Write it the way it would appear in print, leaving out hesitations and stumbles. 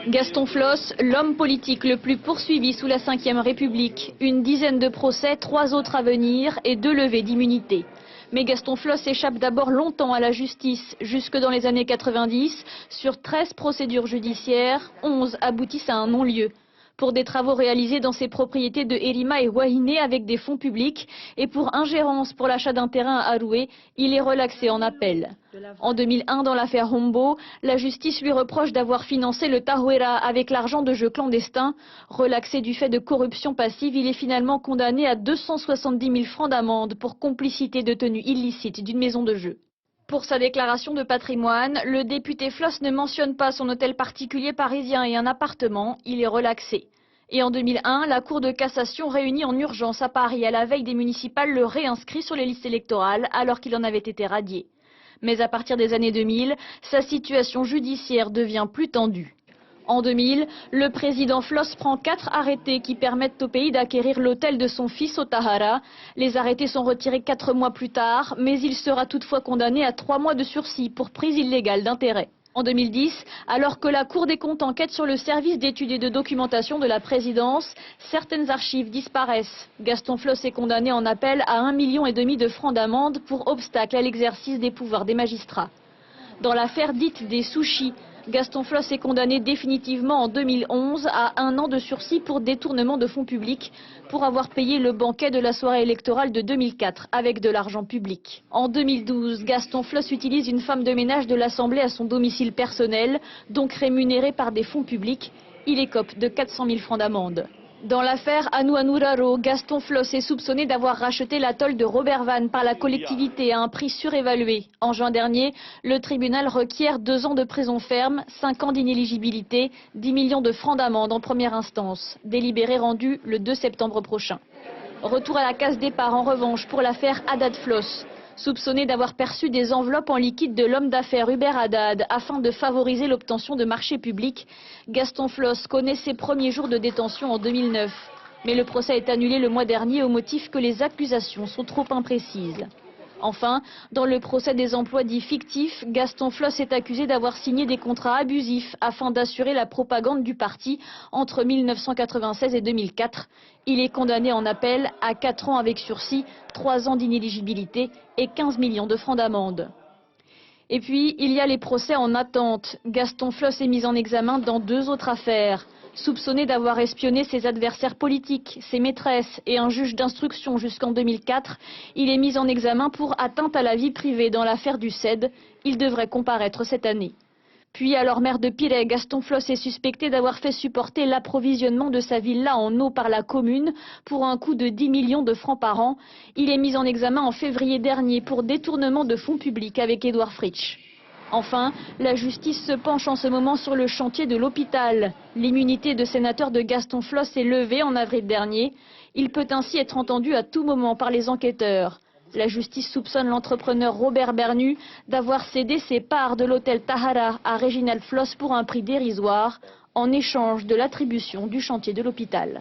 Gaston Floss, l'homme politique le plus poursuivi sous la Ve République. Une dizaine de procès, 3 autres à venir et 2 levées d'immunité. Mais Gaston Floss échappe d'abord longtemps à la justice. Jusque dans les années 90, sur 13 procédures judiciaires, 11 aboutissent à un non-lieu. Pour des travaux réalisés dans ses propriétés de Erima et Wahiné avec des fonds publics et pour ingérence pour l'achat d'un terrain à Aroué, il est relaxé en appel. En 2001, dans l'affaire Hombo, la justice lui reproche d'avoir financé le Tahuera avec l'argent de jeux clandestins. Relaxé du fait de corruption passive, il est finalement condamné à 270 000 francs d'amende pour complicité de tenue illicite d'une maison de jeux. Pour sa déclaration de patrimoine, le député Floss ne mentionne pas son hôtel particulier parisien et un appartement, il est relaxé. Et en 2001, la Cour de cassation réunie en urgence à Paris à la veille des municipales le réinscrit sur les listes électorales alors qu'il en avait été radié. Mais à partir des années 2000, sa situation judiciaire devient plus tendue. En 2000, le président Floss prend 4 arrêtés qui permettent au pays d'acquérir l'hôtel de son fils au Tahara. Les arrêtés sont retirés 4 mois plus tard, mais il sera toutefois condamné à 3 mois de sursis pour prise illégale d'intérêt. En 2010, alors que la Cour des comptes enquête sur le service d'études et de documentation de la présidence, certaines archives disparaissent. Gaston Floss est condamné en appel à 1,5 million de francs d'amende pour obstacle à l'exercice des pouvoirs des magistrats. Dans l'affaire dite des sushis, Gaston Floss est condamné définitivement en 2011 à 1 an de sursis pour détournement de fonds publics pour avoir payé le banquet de la soirée électorale de 2004 avec de l'argent public. En 2012, Gaston Floss utilise une femme de ménage de l'Assemblée à son domicile personnel, donc rémunérée par des fonds publics. Il écope de 400 000 francs d'amende. Dans l'affaire Anuanuraro, Gaston Floss est soupçonné d'avoir racheté l'atoll de Robertvan par la collectivité à un prix surévalué. En juin dernier, le tribunal requiert 2 ans de prison ferme, 5 ans d'inéligibilité, 10 millions de francs d'amende en première instance. Délibéré rendu le 2 septembre prochain. Retour à la case départ en revanche pour l'affaire Haddad Floss. Soupçonné d'avoir perçu des enveloppes en liquide de l'homme d'affaires Hubert Haddad afin de favoriser l'obtention de marchés publics, Gaston Floss connaît ses premiers jours de détention en 2009. Mais le procès est annulé le mois dernier au motif que les accusations sont trop imprécises. Enfin, dans le procès des emplois dits fictifs, Gaston Floss est accusé d'avoir signé des contrats abusifs afin d'assurer la propagande du parti entre 1996 et 2004. Il est condamné en appel à 4 ans avec sursis, 3 ans d'inéligibilité et 15 millions de francs d'amende. Et puis, il y a les procès en attente. Gaston Floss est mis en examen dans 2 autres affaires. Soupçonné d'avoir espionné ses adversaires politiques, ses maîtresses et un juge d'instruction jusqu'en 2004, il est mis en examen pour atteinte à la vie privée dans l'affaire du CED. Il devrait comparaître cette année. Puis, alors maire de Piret, Gaston Floss est suspecté d'avoir fait supporter l'approvisionnement de sa villa en eau par la commune pour un coût de 10 millions de francs par an. Il est mis en examen en février dernier pour détournement de fonds publics avec Édouard Fritsch. Enfin, la justice se penche en ce moment sur le chantier de l'hôpital. L'immunité de sénateur de Gaston Floss est levée en avril dernier. Il peut ainsi être entendu à tout moment par les enquêteurs. La justice soupçonne l'entrepreneur Robert Bernu d'avoir cédé ses parts de l'hôtel Tahara à Réginald Floss pour un prix dérisoire en échange de l'attribution du chantier de l'hôpital.